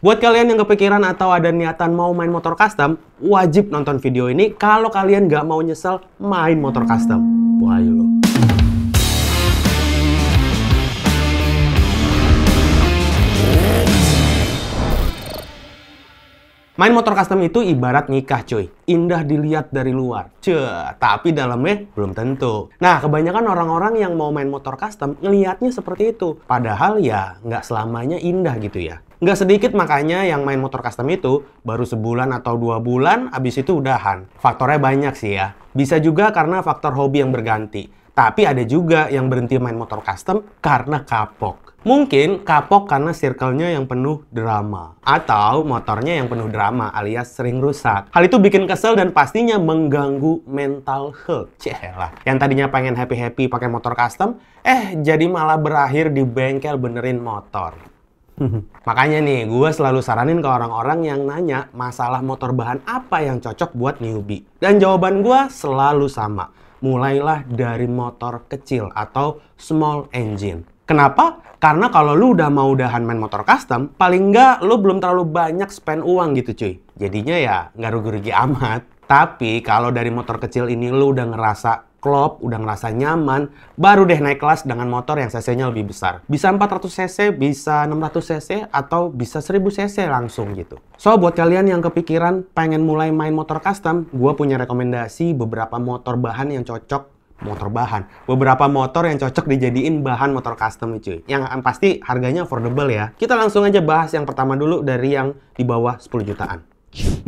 Buat kalian yang kepikiran atau ada niatan mau main motor custom, wajib nonton video ini kalau kalian nggak mau nyesel main motor custom. Wah, ayo lo. Main motor custom itu ibarat nikah cuy, indah dilihat dari luar, tapi dalamnya belum tentu. Nah, kebanyakan orang-orang yang mau main motor custom ngelihatnya seperti itu. Padahal ya nggak selamanya indah gitu ya. Nggak sedikit makanya yang main motor custom itu baru sebulan atau 2 bulan, abis itu udahan. Faktornya banyak sih ya. Bisa juga karena faktor hobi yang berganti. Tapi ada juga yang berhenti main motor custom karena kapok. Mungkin kapok karena circle-nya yang penuh drama. Atau motornya yang penuh drama alias sering rusak. Hal itu bikin kesel dan pastinya mengganggu mental health. Celah. Yang tadinya pengen happy-happy pakai motor custom, jadi malah berakhir di bengkel benerin motor. Makanya nih, gue selalu saranin ke orang-orang yang nanya masalah motor bahan apa yang cocok buat newbie. Dan jawaban gue selalu sama. Mulailah dari motor kecil atau small engine. Kenapa? Karena kalau lu udah mau udahan main motor custom, paling nggak lu belum terlalu banyak spend uang gitu cuy. Jadinya ya nggak rugi-rugi amat. Tapi kalau dari motor kecil ini lu udah ngerasa klop, udah ngerasa nyaman, baru deh naik kelas dengan motor yang cc-nya lebih besar. Bisa 400 cc, bisa 600 cc, atau bisa 1000 cc langsung gitu. So, buat kalian yang kepikiran pengen mulai main motor custom, gue punya rekomendasi beberapa motor bahan yang cocok. Beberapa motor yang cocok dijadiin bahan motor custom nih cuy. Yang pasti harganya affordable ya. Kita langsung aja bahas yang pertama dulu dari yang di bawah 10 jutaan.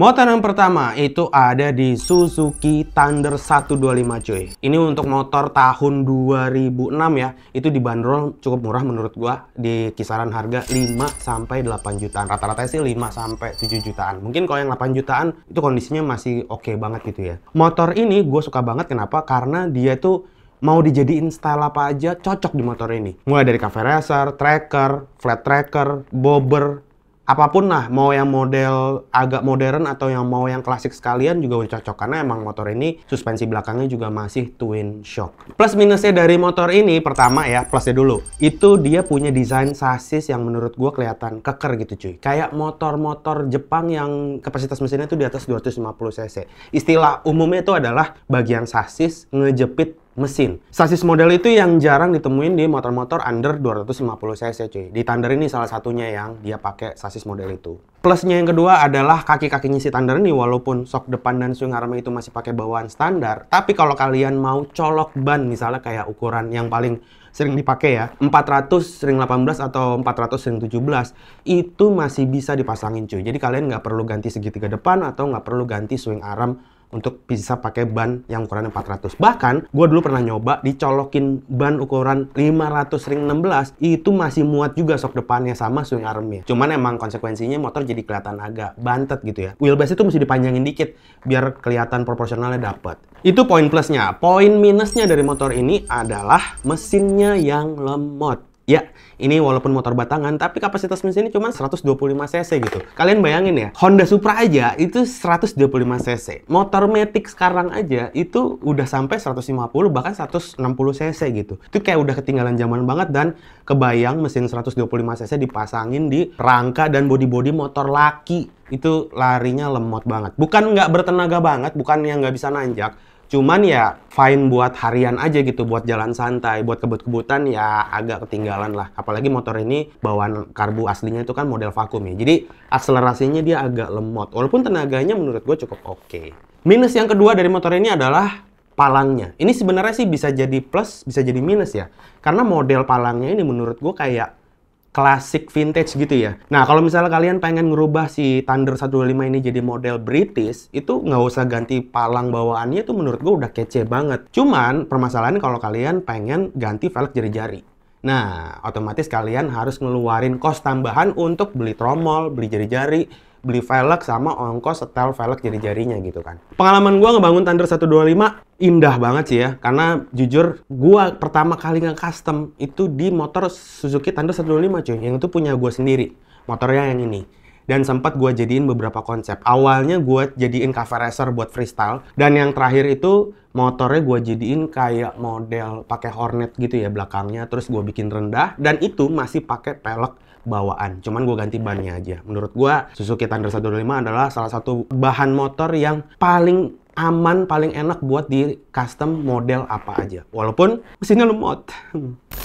Motor yang pertama itu ada di Suzuki Thunder 125 cuy. Ini untuk motor tahun 2006 ya. Itu dibanderol cukup murah menurut gua, di kisaran harga 5-8 jutaan. Rata-rata sih 5-7 jutaan. Mungkin kalau yang 8 jutaan itu kondisinya masih oke banget gitu ya. Motor ini gue suka banget, kenapa? Karena dia tuh mau dijadiin style apa aja cocok di motor ini. Mulai dari cafe racer, tracker, flat tracker, bobber, apapun lah, mau yang model agak modern atau yang mau yang klasik sekalian juga udah cocok. Karena emang motor ini suspensi belakangnya juga masih twin shock. Plus minusnya dari motor ini, pertama ya, plusnya dulu. Itu dia punya desain sasis yang menurut gue kelihatan keker gitu cuy. Kayak motor-motor Jepang yang kapasitas mesinnya itu di atas 250 cc. Istilah umumnya itu adalah bagian sasis ngejepit mesin. Sasis model itu yang jarang ditemuin di motor-motor under 250 cc cuy. Di Thunder ini salah satunya yang dia pakai sasis model itu. Plusnya yang kedua adalah kaki-kakinya si Thunder ini walaupun sok depan dan swing armnya itu masih pakai bawaan standar, tapi kalau kalian mau colok ban misalnya kayak ukuran yang paling sering dipakai ya, 400 ring 18 atau 400 ring 17, itu masih bisa dipasangin cuy. Jadi kalian nggak perlu ganti segitiga depan atau nggak perlu ganti swing arm untuk bisa pakai ban yang ukuran 400. Bahkan, gue dulu pernah nyoba dicolokin ban ukuran 500 ring 16, itu masih muat juga sok depannya sama swing armnya. Cuman emang konsekuensinya motor jadi kelihatan agak bantet gitu ya. Wheelbase itu mesti dipanjangin dikit biar kelihatan proporsionalnya dapet. Itu poin plusnya. Poin minusnya dari motor ini adalah mesinnya yang lemot. Ya, ini walaupun motor batangan, tapi kapasitas mesinnya cuma 125 cc gitu. Kalian bayangin ya, Honda Supra aja itu 125 cc. Motor Matic sekarang aja itu udah sampai 150 bahkan 160 cc gitu. Itu kayak udah ketinggalan zaman banget, dan kebayang mesin 125 cc dipasangin di rangka dan bodi-bodi motor laki. Itu larinya lemot banget. Bukan nggak bertenaga banget, bukan yang nggak bisa nanjak. Cuman ya fine buat harian aja gitu, buat jalan santai, buat kebut-kebutan ya agak ketinggalan lah. Apalagi motor ini bawaan karbu aslinya itu kan model vakum ya. Jadi akselerasinya dia agak lemot. Walaupun tenaganya menurut gue cukup oke. Minus yang kedua dari motor ini adalah palangnya. Ini sebenarnya sih bisa jadi plus, bisa jadi minus ya. Karena model palangnya ini menurut gue kayak klasik vintage gitu ya. Nah, kalau misalnya kalian pengen ngerubah si Thunder 125 ini jadi model British, itu nggak usah ganti palang bawaannya, itu menurut gue udah kece banget. Cuman, permasalahannya kalau kalian pengen ganti velg jari-jari. Nah, otomatis kalian harus ngeluarin kos tambahan untuk beli tromol, beli jari-jari, beli velg, sama ongkos setel velg jari-jarinya gitu kan. Pengalaman gue ngebangun Thunder 125 indah banget sih ya, karena jujur gue pertama kali nge-custom itu di motor Suzuki Thunder 125 cuy, yang itu punya gue sendiri, motornya yang ini. Dan sempat gue jadiin beberapa konsep. Awalnya gue jadiin cafe racer buat freestyle, dan yang terakhir itu motornya gue jadiin kayak model pakai Hornet gitu ya belakangnya, terus gue bikin rendah, dan itu masih pakai pelek bawaan. Cuman gue ganti bannya aja. Menurut gue, Suzuki Thunder 125 adalah salah satu bahan motor yang paling aman, paling enak buat di custom model apa aja. Walaupun mesinnya lemot.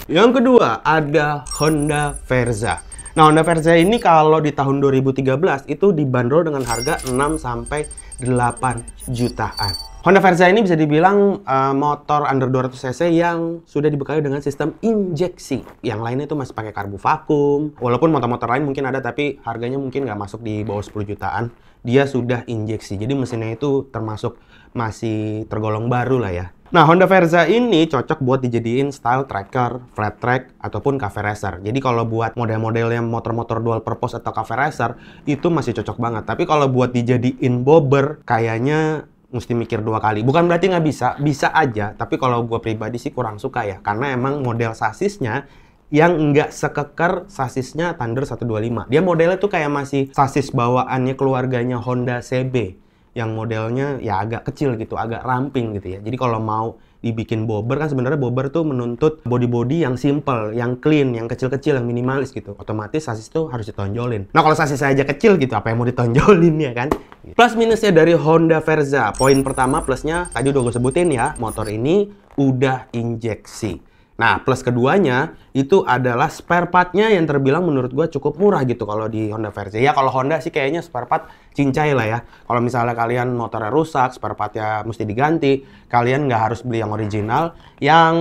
Yang kedua, ada Honda Verza. Nah, Honda Verza ini kalau di tahun 2013 itu dibanderol dengan harga 6-8 jutaan. Honda Verza ini bisa dibilang motor under 200 cc yang sudah dibekali dengan sistem injeksi. Yang lainnya itu masih pakai karbu vakum. Walaupun motor-motor lain mungkin ada, tapi harganya mungkin nggak masuk di bawah 10 jutaan. Dia sudah injeksi, jadi mesinnya itu termasuk masih tergolong baru lah ya. Nah, Honda Verza ini cocok buat dijadiin style tracker, flat track, ataupun cafe racer. Jadi kalau buat model-model yang motor-motor dual purpose atau cafe racer, itu masih cocok banget. Tapi kalau buat dijadiin bobber, kayaknya mesti mikir 2 kali. Bukan berarti nggak bisa, bisa aja. Tapi kalau gue pribadi sih kurang suka ya. Karena emang model sasisnya yang nggak sekeker sasisnya Thunder 125. Dia modelnya tuh kayak masih sasis bawaannya keluarganya Honda CB. Yang modelnya ya agak kecil gitu, agak ramping gitu ya. Jadi kalau mau dibikin bobber kan sebenarnya bobber tuh menuntut body-body yang simple, yang clean, yang kecil-kecil, yang minimalis gitu. Otomatis sasis tuh harus ditonjolin. Nah, kalau sasis saya aja kecil gitu, apa yang mau ditonjolin ya kan? Plus minusnya dari Honda Verza. Poin pertama plusnya tadi udah gue sebutin ya, motor ini udah injeksi. Nah, plus keduanya itu adalah spare part-nya yang terbilang menurut gue cukup murah gitu kalau di Honda Verza. Ya kalau Honda sih kayaknya spare part cincai lah ya. Kalau misalnya kalian motornya rusak, spare part-nya mesti diganti, kalian nggak harus beli yang original. Yang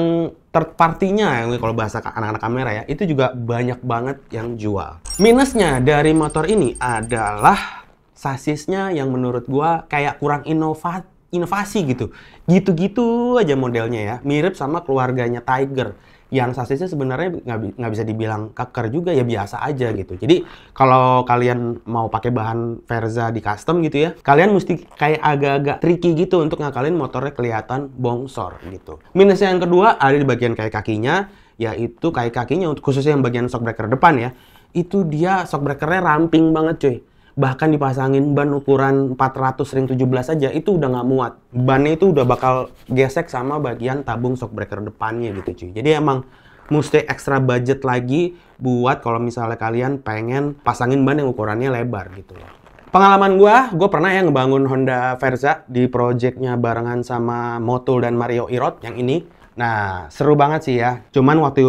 third party-nya, kalau bahasa anak-anak kamera ya, itu juga banyak banget yang jual. Minusnya dari motor ini adalah sasisnya yang menurut gue kayak kurang inovasi gitu. Gitu-gitu aja modelnya ya. Mirip sama keluarganya Tiger. Yang sasisnya sebenarnya nggak bisa dibilang keker juga, ya biasa aja gitu. Jadi kalau kalian mau pakai bahan Verza di custom gitu ya, kalian mesti kayak agak-agak tricky gitu untuk ngakalin motornya kelihatan bongsor gitu. Minusnya yang kedua ada di bagian kaki kakinya, yaitu kaki kakinya khususnya yang bagian shock breaker depan ya. Itu dia shock breakernya ramping banget cuy. Bahkan dipasangin ban ukuran 400 ring 17 aja itu udah nggak muat. Bannya itu udah bakal gesek sama bagian tabung shock breaker depannya gitu cuy. Jadi emang mesti extra budget lagi buat kalau misalnya kalian pengen pasangin ban yang ukurannya lebar gitu loh. Pengalaman gue pernah ya ngebangun Honda Verza di projectnya barengan sama Motul dan Mario Irot yang ini. Nah, seru banget sih ya. Cuman waktu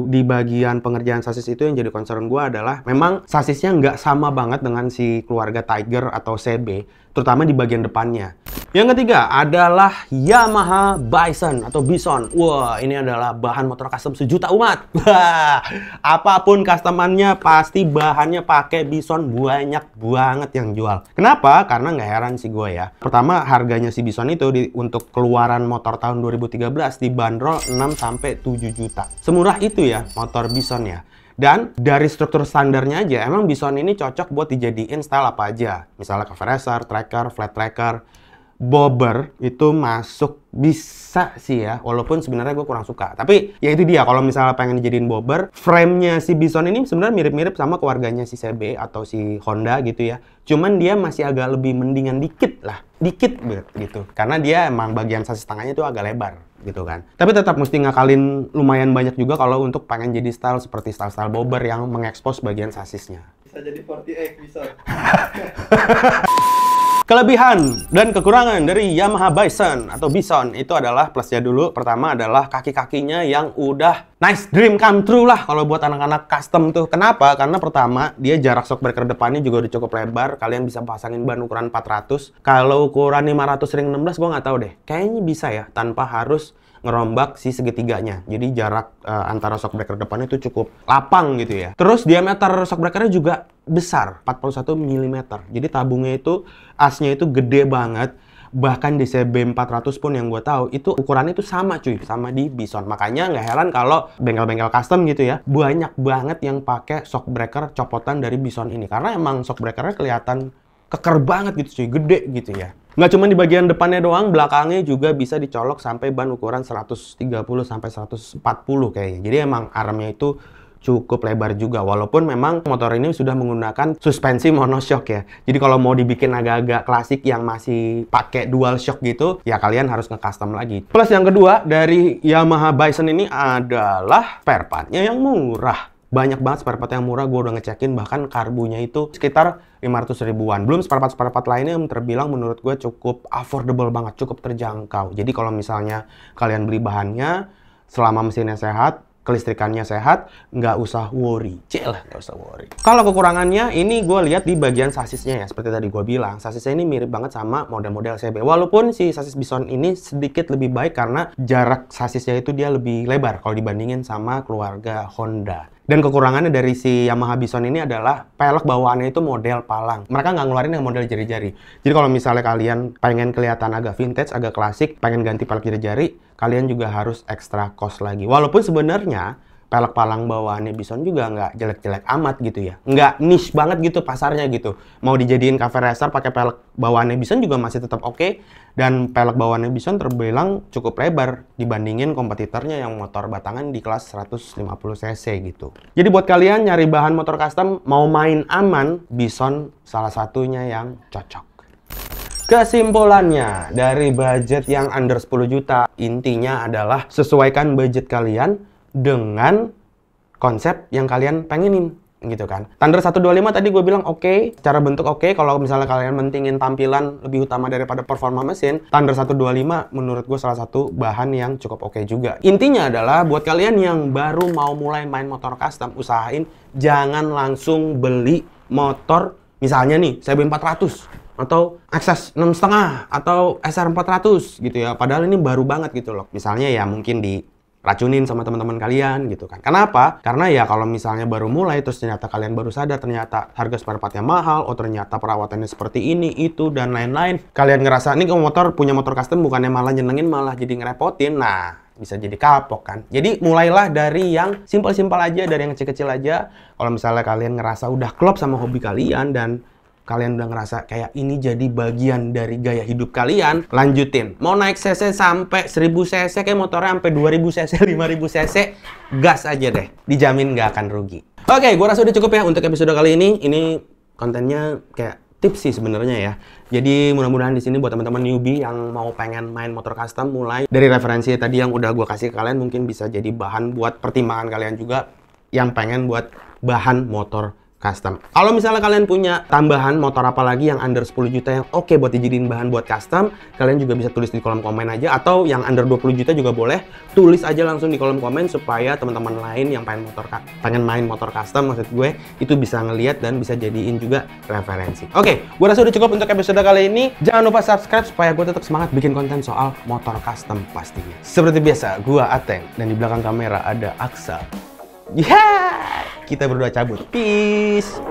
di bagian pengerjaan sasis itu yang jadi concern gue adalah memang sasisnya nggak sama banget dengan si keluarga Tiger atau CB, terutama di bagian depannya. Yang ketiga adalah Yamaha Bison atau Bison. Wah, ini adalah bahan motor custom sejuta umat. Wah, apapun customannya pasti bahannya pakai Bison, banyak banget yang jual. Kenapa? Karena nggak heran sih gue ya. Pertama, harganya si Bison itu untuk keluaran motor tahun 2013 dibanderol 6-7 juta. Semurah itu ya motor Bison ya. Dan dari struktur standarnya aja, emang Bison ini cocok buat dijadiin style apa aja. Misalnya cafe racer, tracker, flat tracker, bobber itu masuk bisa sih ya, walaupun sebenarnya gue kurang suka. Tapi ya itu dia, kalau misalnya pengen dijadiin bobber, frame-nya si Bison ini sebenarnya mirip-mirip sama keluarganya si CB atau si Honda gitu ya. Cuman dia masih agak lebih mendingan dikit lah, dikit gitu. Karena dia emang bagian sasis tengahnya itu agak lebar gitu kan. Tapi tetap mesti ngakalin lumayan banyak juga kalau untuk pengen jadi style seperti style-style bobber yang mengekspos bagian sasisnya. Bisa jadi 48 bisa. Kelebihan dan kekurangan dari Yamaha Bison atau Bison itu adalah plusnya dulu. Pertama adalah kaki-kakinya yang udah nice dream come true lah kalau buat anak-anak custom tuh. Kenapa? Karena pertama dia jarak shock breaker depannya juga udah cukup lebar. Kalian bisa pasangin ban ukuran 400. Kalau ukuran 500 ring 16 gue nggak tahu deh. Kayaknya bisa ya tanpa harus ngerombak si segitiganya. Jadi jarak antara shock breaker depannya itu cukup lapang gitu ya. Terus diameter shock breakernya juga besar, 41 mm. Jadi tabungnya itu, asnya itu gede banget. Bahkan di CB 400 pun yang gue tahu, itu ukurannya itu sama cuy, sama di Bison. Makanya nggak heran kalau bengkel-bengkel custom gitu ya, banyak banget yang pakai shock breaker copotan dari Bison ini. Karena emang shock breakernya kelihatan keker banget gitu cuy, gede gitu ya. Nggak cuma di bagian depannya doang, belakangnya juga bisa dicolok sampai ban ukuran 130 sampai 140 kayaknya. Jadi emang armnya itu cukup lebar juga, walaupun memang motor ini sudah menggunakan suspensi monoshock ya. Jadi kalau mau dibikin agak-agak klasik yang masih pakai dual shock gitu, ya kalian harus nge-custom lagi. Plus yang kedua dari Yamaha Bison ini adalah spare part-nya yang murah. banyak banget spare part yang murah. Gue udah ngecekin, bahkan karbunya itu sekitar 500 ribuan. Belum spare part lainnya yang terbilang menurut gue cukup affordable banget, cukup terjangkau. Jadi kalau misalnya kalian beli bahannya, selama mesinnya sehat, kelistrikannya sehat, nggak usah worry. Nggak usah worry. Kalau kekurangannya, ini gue lihat di bagian sasisnya ya. Seperti tadi gue bilang, sasisnya ini mirip banget sama model-model CB. Walaupun si sasis Bison ini sedikit lebih baik karena jarak sasisnya itu dia lebih lebar kalau dibandingin sama keluarga Honda. Dan kekurangannya dari si Yamaha Bison ini adalah pelek bawaannya itu model palang. Mereka nggak ngeluarin yang model jari-jari. Jadi kalau misalnya kalian pengen kelihatan agak vintage, agak klasik, pengen ganti pelek jari-jari, kalian juga harus extra cost lagi. Walaupun sebenarnya pelek palang bawaannya Bison juga nggak jelek-jelek amat gitu ya. Nggak niche banget gitu pasarnya gitu. Mau dijadiin cafe racer pakai pelek bawaannya Bison juga masih tetap oke. Dan pelek bawaannya Bison terbilang cukup lebar dibandingin kompetitornya yang motor batangan di kelas 150 cc gitu. Jadi buat kalian nyari bahan motor custom, mau main aman, Bison salah satunya yang cocok. Kesimpulannya, dari budget yang under 10 juta, intinya adalah sesuaikan budget kalian dengan konsep yang kalian pengenin gitu kan. Thunder 125 tadi gue bilang oke, secara bentuk oke. Kalau misalnya kalian mentingin tampilan lebih utama daripada performa mesin, Thunder 125 menurut gue salah satu bahan yang cukup oke juga. Intinya adalah buat kalian yang baru mau mulai main motor custom, usahain jangan langsung beli motor misalnya nih CB 400 atau Access 6,5 atau SR 400 gitu ya. Padahal ini baru banget gitu loh. Misalnya ya mungkin diracunin sama teman-teman kalian gitu kan. Kenapa? Karena ya kalau misalnya baru mulai terus ternyata kalian baru sadar ternyata harga spare partnya mahal, oh ternyata perawatannya seperti ini, itu dan lain-lain. Kalian ngerasa nih motor punya motor custom bukannya malah nyenengin, malah jadi ngerepotin. Nah, bisa jadi kapok kan. Jadi mulailah dari yang simpel-simpel aja, dari yang kecil-kecil aja. Kalau misalnya kalian ngerasa udah klop sama hobi kalian dan kalian udah ngerasa kayak ini jadi bagian dari gaya hidup kalian, lanjutin. Mau naik cc sampai 1000 cc, kayak motornya sampai 2000 cc, 5000 cc, gas aja deh. Dijamin nggak akan rugi. Oke, gua rasa udah cukup ya untuk episode kali ini. Ini kontennya kayak tips sih sebenarnya ya. Jadi mudah-mudahan di sini buat teman-teman newbie yang mau pengen main motor custom, mulai dari referensi tadi yang udah gua kasih ke kalian, mungkin bisa jadi bahan buat pertimbangan kalian juga yang pengen buat bahan motor custom. Kalau misalnya kalian punya tambahan motor apa lagi yang under 10 juta yang oke buat dijadiin bahan buat custom, kalian juga bisa tulis di kolom komen aja, atau yang under 20 juta juga boleh, tulis aja langsung di kolom komen supaya teman-teman lain yang pengen main motor custom maksud gue itu bisa ngeliat dan bisa jadiin juga referensi. Oke, gue rasa udah cukup untuk episode kali ini. Jangan lupa subscribe supaya gue tetap semangat bikin konten soal motor custom pastinya. Seperti biasa, gue Ateng dan di belakang kamera ada Aksa. Yeah! Kita berdua cabut. Peace!